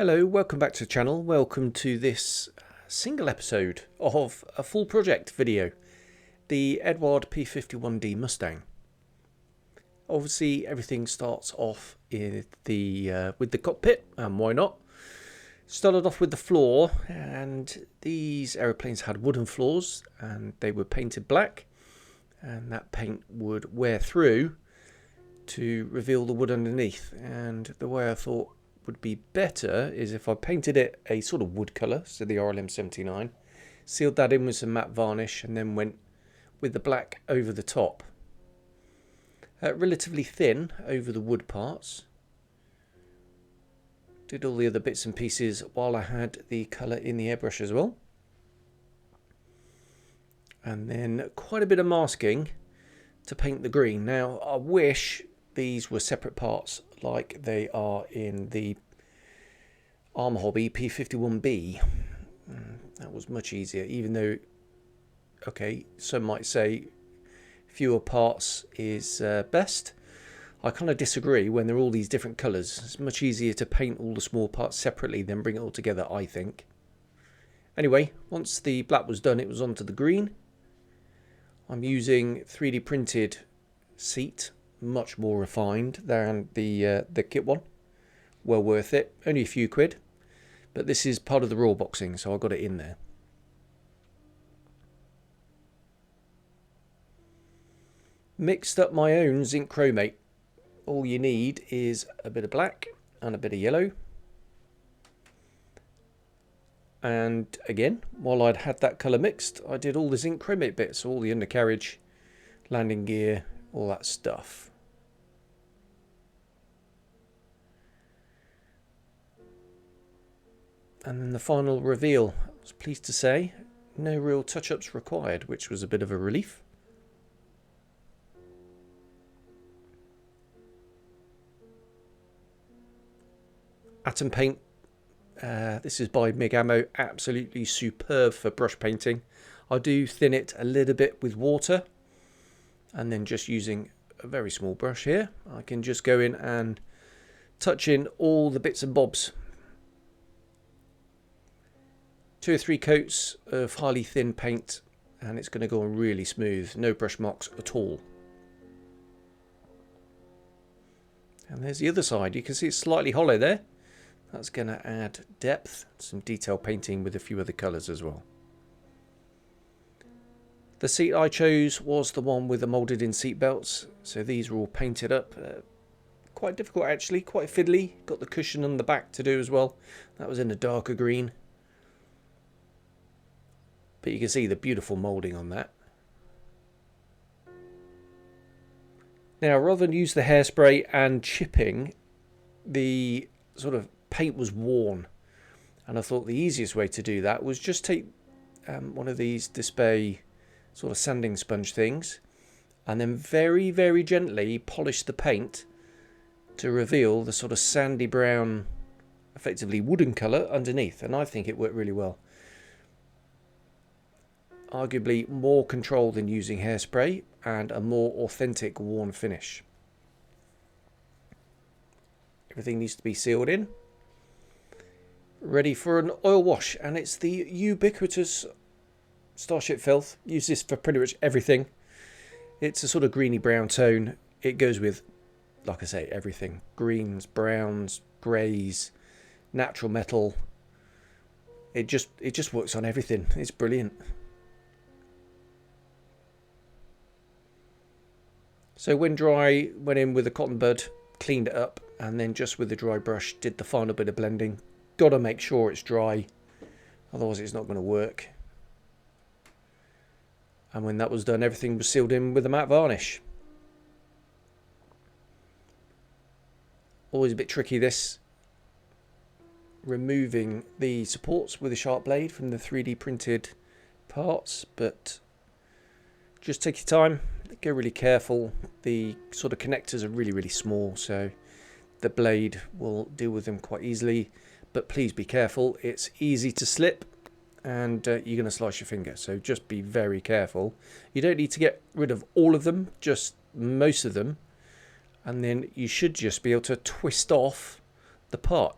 Hello, welcome back to the channel. Welcome to this single episode of a full project video, the Eduard P-51D Mustang. Obviously everything starts off in with the cockpit, and why not? Started off with the floor, and these aeroplanes had wooden floors and they were painted black, and that paint would wear through to reveal the wood underneath. And the way I thought would be better is if I painted it a sort of wood colour, so the RLM79, sealed that in with some matte varnish, and then went with the black over the top. Relatively thin over the wood parts. Did all the other bits and pieces while I had the colour in the airbrush as well. And then quite a bit of masking to paint the green. Now I wish these were separate parts like they are in the Armour Hobby P-51B. That was much easier, even though, okay, some might say fewer parts is best. I kind of disagree. When there are all these different colours, it's much easier to paint all the small parts separately than bring it all together, I think. Anyway, once the black was done, it was onto the green. I'm using 3D printed seat, much more refined than the kit one. Well worth it, only a few quid, but this is part of the raw boxing, so I got it in there. Mixed up my own zinc chromate. All you need is a bit of black and a bit of yellow. And again, while I'd had that colour mixed, I did all the zinc chromate bits, all the undercarriage, landing gear, all that stuff. And then the final reveal, I was pleased to say, no real touch-ups required, which was a bit of a relief. Atom paint, this is by MIG Ammo, absolutely superb for brush painting. I do thin it a little bit with water, and then just using a very small brush here, I can just go in and touch in all the bits and bobs. 2 or 3 coats of highly thin paint, and it's going to go on really smooth, no brush marks at all. And there's the other side, you can see it's slightly hollow there. That's going to add depth, some detail painting with a few other colours as well. The seat I chose was the one with the moulded in seat belts, so these are all painted up. Quite difficult actually, quite fiddly. Got the cushion on the back to do as well. That was in a darker green. But you can see the beautiful moulding on that. Now, rather than use the hairspray and chipping, the sort of paint was worn. And I thought the easiest way to do that was just take one of these display sort of sanding sponge things, and then very, very gently polish the paint to reveal the sort of sandy brown, effectively wooden colour underneath. And I think it worked really well. Arguably more control than using hairspray, and a more authentic worn finish. Everything needs to be sealed in, ready for an oil wash, and it's the ubiquitous Starship Filth. Use this for pretty much everything. It's a sort of greeny brown tone. It goes with, like I say, everything. Greens, browns, greys, natural metal. It just works on everything. It's brilliant. So when dry, went in with a cotton bud, cleaned it up, and then just with the dry brush did the final bit of blending. Got to make sure it's dry, otherwise it's not going to work. And when that was done, everything was sealed in with a matte varnish. Always a bit tricky this, removing the supports with a sharp blade from the 3D printed parts, but just take your time, go really careful. The sort of connectors are really, really small, so the blade will deal with them quite easily, but please be careful. It's easy to slip, and you're going to slice your finger, so just be very careful. You don't need to get rid of all of them, just most of them, and then you should just be able to twist off the part.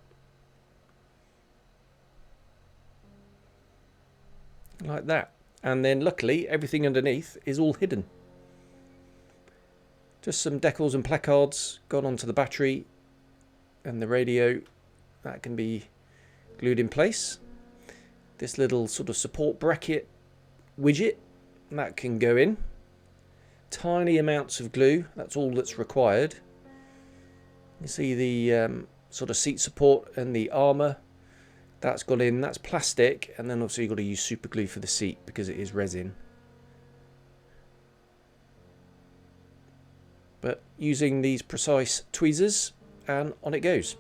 like that. And then luckily everything underneath is all hidden. Just some decals and placards gone onto the battery and the radio. That can be glued in place. This little sort of support bracket widget, that can go in. Tiny amounts of glue, that's all that's required. You see the sort of seat support and the armour, that's gone in. That's plastic, and then obviously you've got to use super glue for the seat because it is resin. But using these precise tweezers, and on it goes.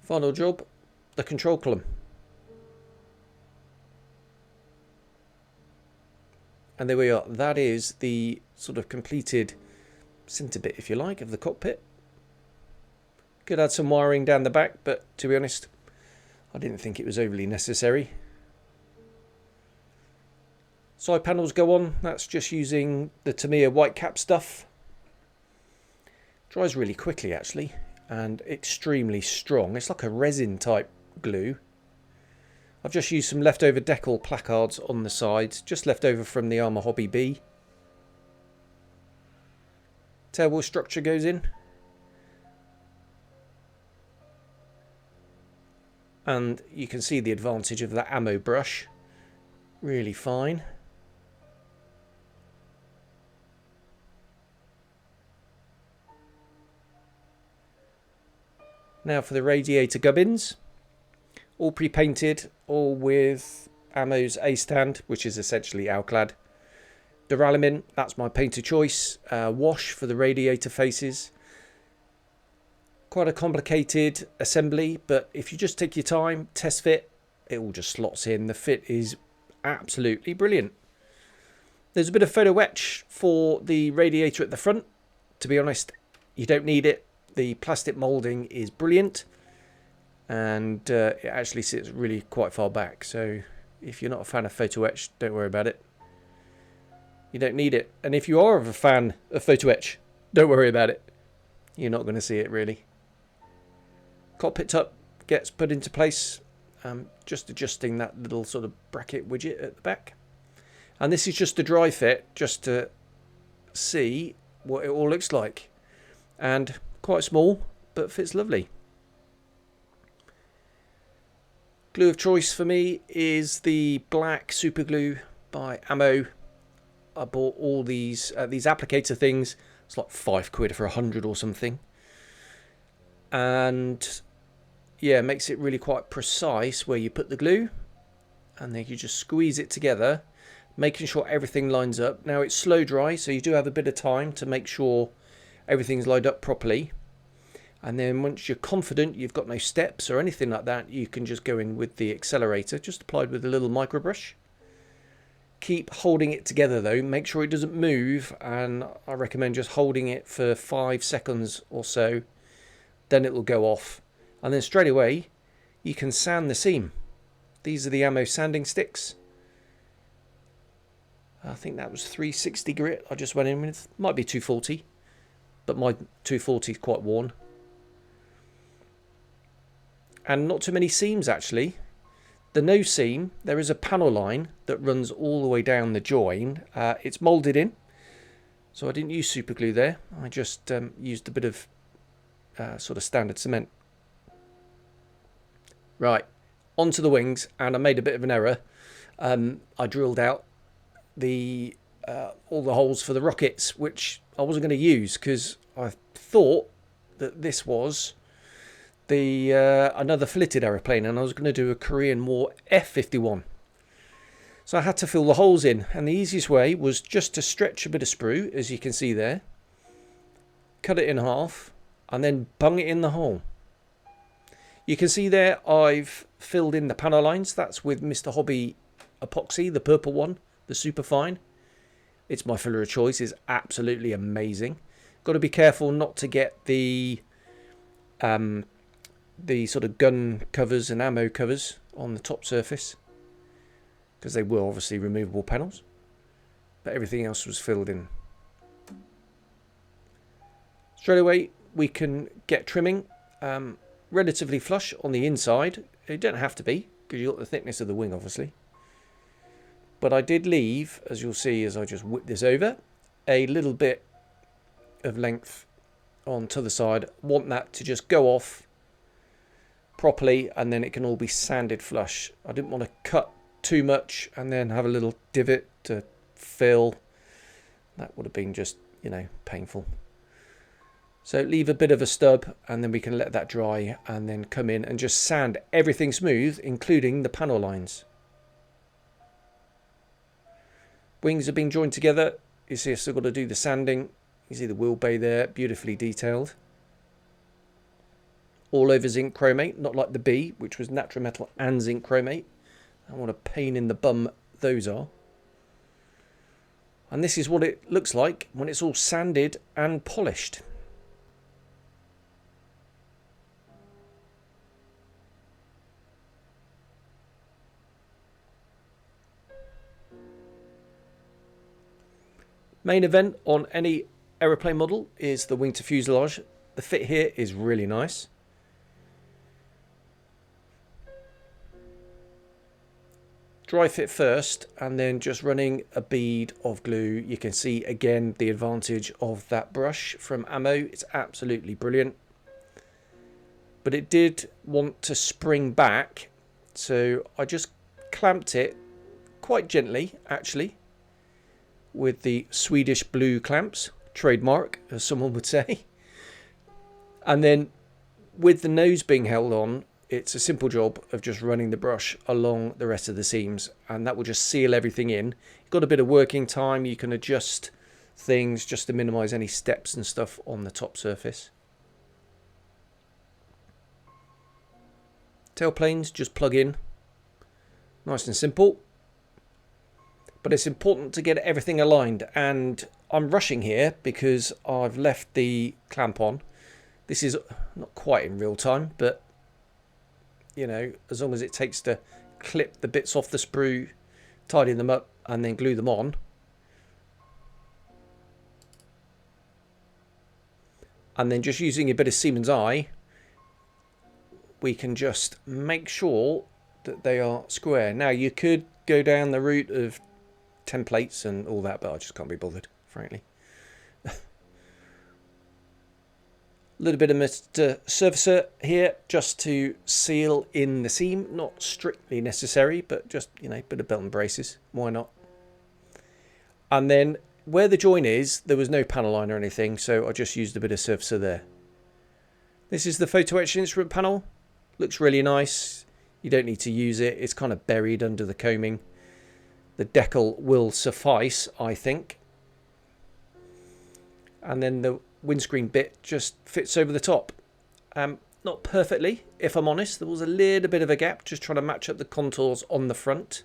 Final job, the control column. And there we are. That is the sort of completed centre bit, if you like, of the cockpit. Could add some wiring down the back, but to be honest, I didn't think it was overly necessary. Side panels go on. That's just using the Tamiya white cap stuff. Dries really quickly actually, and extremely strong. It's like a resin type glue. I've just used some leftover decal placards on the sides, just left over from the Armour Hobby B. Tailwheel structure goes in. And you can see the advantage of that ammo brush. Really fine. Now for the radiator gubbins. All pre-painted, all with Ammo's A-stand, which is essentially Alclad. Duralumin, that's my paint of choice. Wash for the radiator faces. Quite a complicated assembly, but if you just take your time, test fit, it all just slots in. The fit is absolutely brilliant. There's a bit of photo etch for the radiator at the front. To be honest, you don't need it. The plastic moulding is brilliant, and it actually sits really quite far back. So if you're not a fan of photo etch, don't worry about it. You don't need it. And if you are a fan of photo etch, don't worry about it. You're not going to see it really. Cockpit top gets put into place, just adjusting that little sort of bracket widget at the back. And this is just a dry fit, just to see what it all looks like. And quite small, but fits lovely. Glue of choice for me is the black super glue by Ammo. I bought all these applicator things. It's like £5 for 100 or something. And yeah, it makes it really quite precise where you put the glue, and then you just squeeze it together, making sure everything lines up. Now it's slow dry, so you do have a bit of time to make sure everything's lined up properly. And then once you're confident you've got no steps or anything like that, you can just go in with the accelerator, just applied with a little micro brush. Keep holding it together though, make sure it doesn't move, and I recommend just holding it for 5 seconds or so, then it will go off. And then straight away you can sand the seam. These are the Ammo sanding sticks. I think that was 360 grit I just went in with. Might be 240, but my 240 is quite worn. And not too many seams actually. The nose seam, there is a panel line that runs all the way down the join. It's moulded in, so I didn't use super glue there. I just used a bit of sort of standard cement. Right, onto the wings, and I made a bit of an error. I drilled out the all the holes for the rockets, which I wasn't going to use because I thought that this was the another fitted aeroplane, and I was going to do a Korean War F-51. So I had to fill the holes in, and the easiest way was just to stretch a bit of sprue, as you can see there, cut it in half, and then bung it in the hole. You can see there I've filled in the panel lines. That's with Mr. Hobby epoxy, the purple one, the super fine. It's my filler of choice. It's absolutely amazing. Got to be careful not to get the sort of gun covers and ammo covers on the top surface, because they were obviously removable panels, but everything else was filled in. Straight away we can get trimming. relatively flush on the inside. It don't have to be, because you've got the thickness of the wing, obviously. But I did leave, as you'll see as I just whip this over, a little bit of length on to the side. Want that to just go off properly, and then it can all be sanded flush. I didn't want to cut too much and then have a little divot to fill. That would have been just, you know, painful. So leave a bit of a stub, and then we can let that dry, and then come in and just sand everything smooth, including the panel lines. Wings have been joined together. You see I've still got to do the sanding. You see the wheel bay there, beautifully detailed. All over zinc chromate, not like the B, which was natural metal and zinc chromate. And what a pain in the bum those are. And this is what it looks like when it's all sanded and polished. Main event on any aeroplane model is the wing to fuselage. The fit here is really nice. Dry fit first, and then just running a bead of glue. You can see again the advantage of that brush from Ammo. It's absolutely brilliant. But it did want to spring back, so I just clamped it quite gently, actually, with the Swedish blue clamps, trademark, as someone would say. And then with the nose being held on, it's a simple job of just running the brush along the rest of the seams, and that will just seal everything in. You've got a bit of working time. You can adjust things just to minimize any steps and stuff on the top surface. Tailplanes just plug in, nice and simple. But it's important to get everything aligned, and I'm rushing here because I've left the clamp on. This is not quite in real time, but you know, as long as it takes to clip the bits off the sprue, tidy them up, and then glue them on. And then just using a bit of Siemens eye, we can just make sure that they are square. Now you could go down the route of templates and all that, but I just can't be bothered, frankly. A little bit of Mr. Surfacer here just to seal in the seam. Not strictly necessary, but just, you know, bit of belt and braces. Why not? And then where the join is, there was no panel line or anything, so I just used a bit of Surfacer there. This is the photo etch instrument panel. Looks really nice. You don't need to use it. It's kind of buried under the combing. The decal will suffice, I think. And then the windscreen bit just fits over the top. Not perfectly, if I'm honest. There was a little bit of a gap, just trying to match up the contours on the front.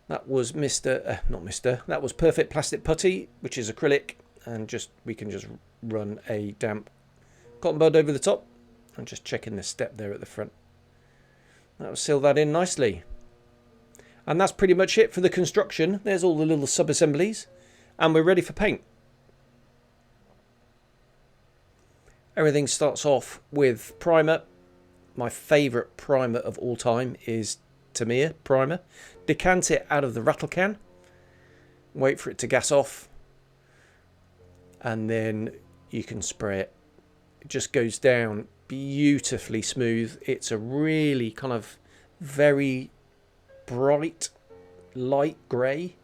That was that was Perfect Plastic Putty, which is acrylic, and just we can just run a damp cotton bud over the top, and just checking the step there at the front. That will seal that in nicely. And that's pretty much it for the construction. There's all the little sub-assemblies, and we're ready for paint. Everything starts off with primer. My favourite primer of all time is Tamiya primer. Decant it out of the rattle can, wait for it to gas off, and then you can spray it. It just goes down beautifully smooth. It's a really kind of very bright light grey,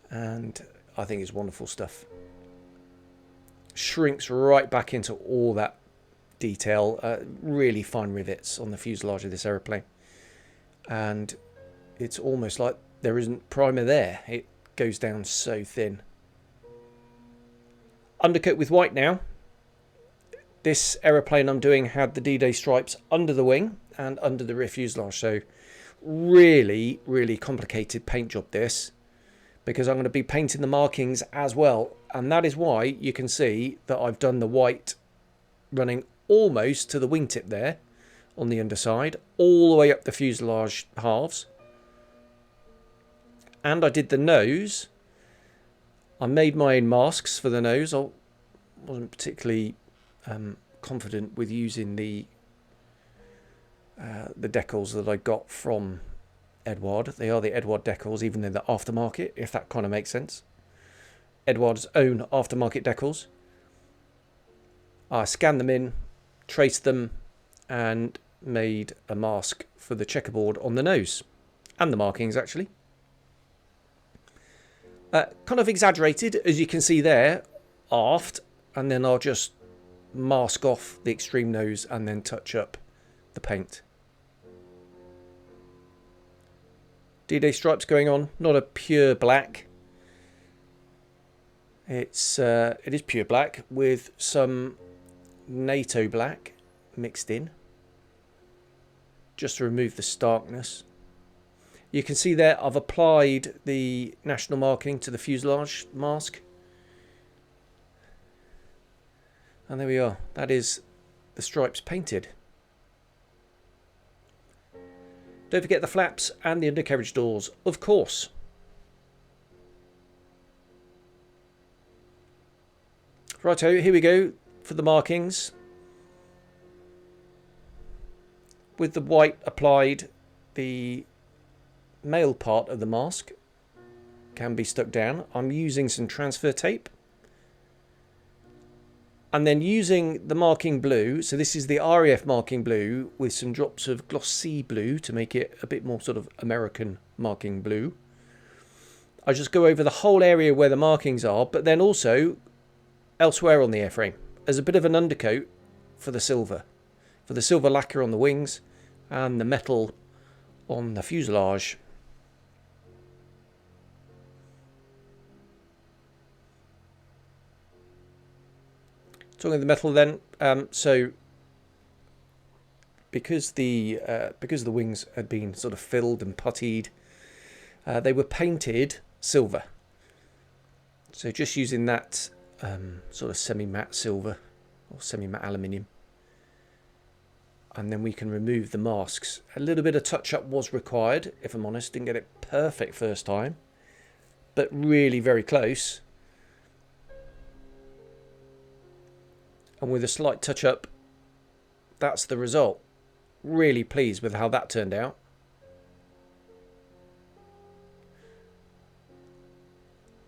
and I think it's wonderful stuff. Shrinks right back into all that detail. Really fine rivets on the fuselage of this aeroplane, and it's almost like there isn't primer there. It goes down so thin. Undercoat with white now. This aeroplane I'm doing had the D-Day stripes under the wing and under the rear fuselage, so really, really complicated paint job this, because I'm going to be painting the markings as well, and that is why you can see that I've done the white running almost to the wingtip there on the underside, all the way up the fuselage halves. And I did the nose. I made my own masks for the nose. I wasn't particularly confident with using the decals that I got from Eduard. They are the Eduard decals, even though they're aftermarket, if that kind of makes sense. Eduard's own aftermarket decals. I scanned them in, traced them, and made a mask for the checkerboard on the nose and the markings, actually. Kind of exaggerated, as you can see there, aft, and then I'll just mask off the extreme nose and then touch up the paint. D-Day stripes going on, not a pure black. It is pure black with some NATO black mixed in, just to remove the starkness. You can see there I've applied the national marking to the fuselage mask. And there we are. That is the stripes painted. Don't forget the flaps and the undercarriage doors, of course. Righto, here we go for the markings. With the white applied, the male part of the mask can be stuck down. I'm using some transfer tape. And then using the marking blue, so this is the RAF marking blue with some drops of glossy blue to make it a bit more sort of American marking blue. I just go over the whole area where the markings are, but then also elsewhere on the airframe as a bit of an undercoat for the silver lacquer on the wings and the metal on the fuselage. Talking of the metal then, so because the wings had been sort of filled and puttied, they were painted silver. So just using that sort of semi-matte silver or semi-matte aluminium, and then we can remove the masks. A little bit of touch-up was required, if I'm honest. Didn't get it perfect first time, but really very close. And with a slight touch-up, that's the result. Really pleased with how that turned out.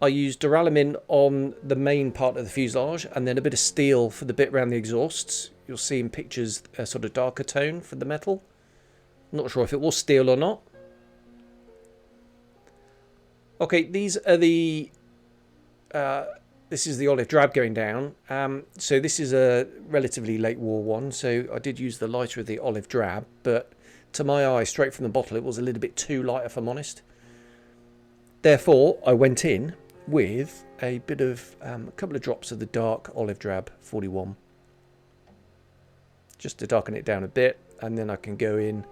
I used duralumin on the main part of the fuselage and then a bit of steel for the bit around the exhausts. You'll see in pictures a sort of darker tone for the metal. Not sure if it was steel or not. Okay, these are the... this is the olive drab going down. So this is a relatively late war one, so I did use the lighter of the olive drab, but to my eye, straight from the bottle, it was a little bit too light, if I'm honest. Therefore, I went in with a bit of a couple of drops of the dark olive drab 41, just to darken it down a bit, and then I can go in,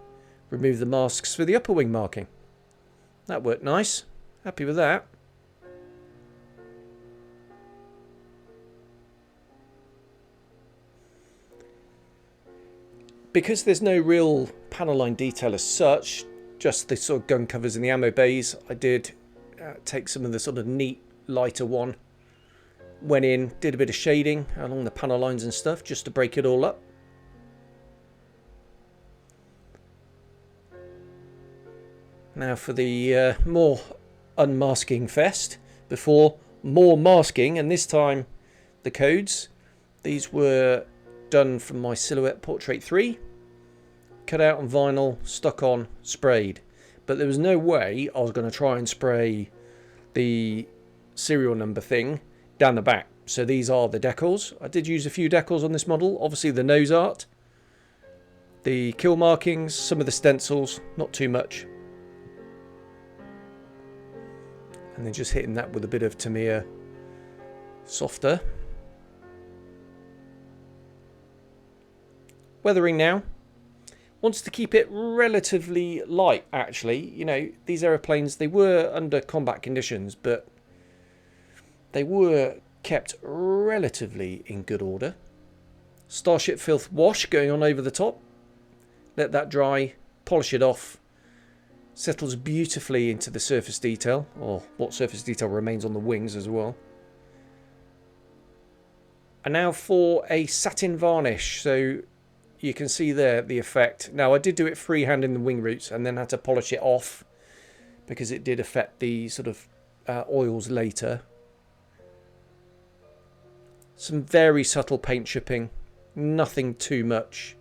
remove the masks for the upper wing marking. That worked nice. Happy with that. Because there's no real panel line detail as such, just the sort of gun covers in the ammo bays, I did take some of the sort of neat lighter one, went in, did a bit of shading along the panel lines and stuff just to break it all up. Now for the more unmasking fest, before more masking, and this time the codes. These were done from my Silhouette Portrait 3, cut out on vinyl, stuck on, sprayed. But there was no way I was going to try and spray the serial number thing down the back. So these are the decals. I did use a few decals on this model. Obviously the nose art, the kill markings, some of the stencils, not too much. And then just hitting that with a bit of Tamiya softer. Weathering now. Wants to keep it relatively light, actually. You know, these aeroplanes, they were under combat conditions, but they were kept relatively in good order. Starship filth wash going on over the top. Let that dry, polish it off. Settles beautifully into the surface detail, or what surface detail remains on the wings as well. And now for a satin varnish. So you can see there the effect. Now I did do it freehand in the wing roots and then had to polish it off because it did affect the sort of oils later. Some very subtle paint chipping, nothing too much.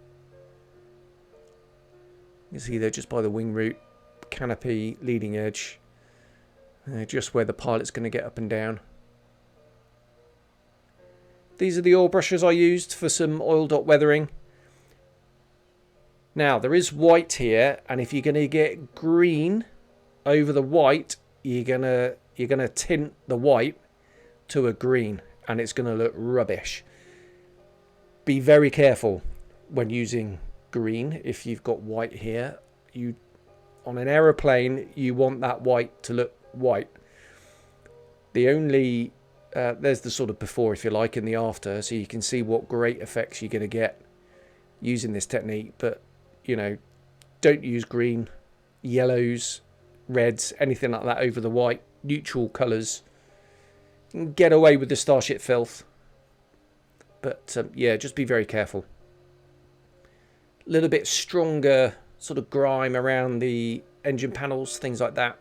You see there just by the wing root, canopy, leading edge, just where the pilot's going to get up and down. These are the oil brushes I used for some oil dot weathering. Now there is white here, and if you're going to get green over the white, you're gonna tint the white to a green, and it's going to look rubbish. Be very careful when using green. If you've got white here, on an aeroplane you want that white to look white. The only there's the sort of before, if you like, and the after, so you can see what great effects you're going to get using this technique. But you know, don't use green, yellows, reds, anything like that over the white. Neutral colours. Get away with the Starship filth. But yeah, just be very careful. A little bit stronger sort of grime around the engine panels, things like that.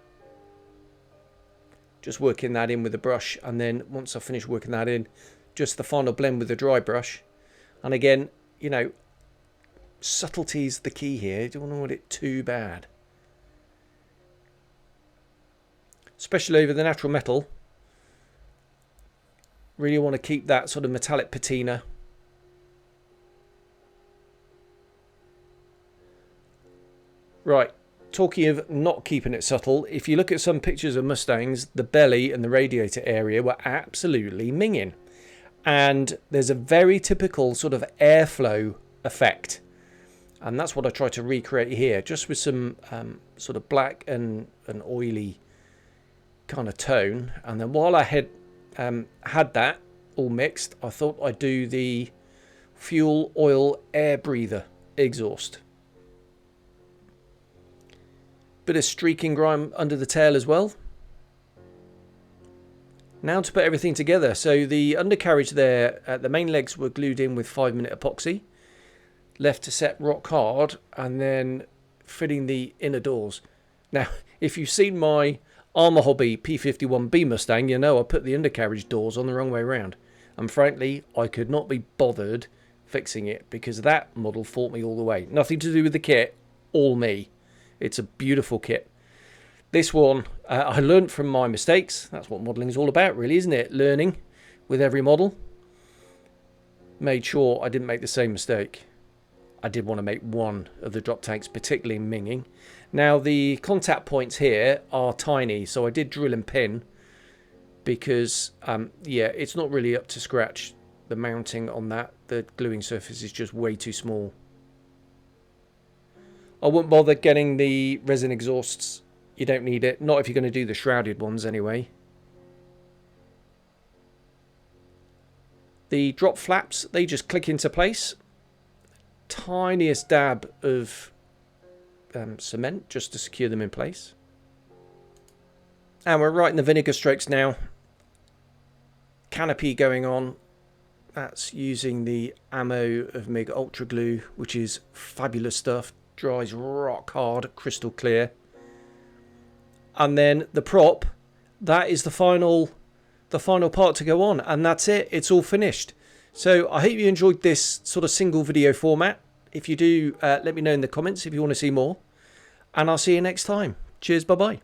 Just working that in with the brush, and then once I finish working that in, just the final blend with the dry brush. And again, you know, subtlety's the key here. You don't want it too bad, especially over the natural metal. Really want to keep that sort of metallic patina. Right, talking of not keeping it subtle, if you look at some pictures of Mustangs, the belly and the radiator area were absolutely minging. And there's a very typical sort of airflow effect. And that's what I try to recreate here, just with some sort of black and an oily kind of tone. And then while I had that all mixed, I thought I'd do the fuel oil air breather exhaust. Bit of streaking grime under the tail as well. Now to put everything together. So the undercarriage there, the main legs were glued in with 5-minute epoxy, left to set rock hard, and then fitting the inner doors. Now, if you've seen my Armour Hobby P-51D Mustang, you know I put the undercarriage doors on the wrong way around. And frankly, I could not be bothered fixing it because that model fought me all the way. Nothing to do with the kit, all me. It's a beautiful kit. This one, I learned from my mistakes. That's what modelling is all about, really, isn't it? Learning with every model. Made sure I didn't make the same mistake. I did want to make one of the drop tanks particularly minging. Now, the contact points here are tiny, so I did drill and pin because, yeah, it's not really up to scratch. The mounting on that, the gluing surface is just way too small. I wouldn't bother getting the resin exhausts. You don't need it. Not if you're going to do the shrouded ones anyway. The drop flaps, they just click into place. Tiniest dab of cement just to secure them in place. And we're writing the vinegar strokes now. Canopy going on. That's using the Ammo of MIG Ultra Glue, which is fabulous stuff. Dries rock hard, crystal clear. And then the prop, that is the final part to go on, and that's it. It's all finished. So I hope you enjoyed this sort of single video format. If you do, let me know in the comments if you want to see more, and I'll see you next time. Cheers, bye bye.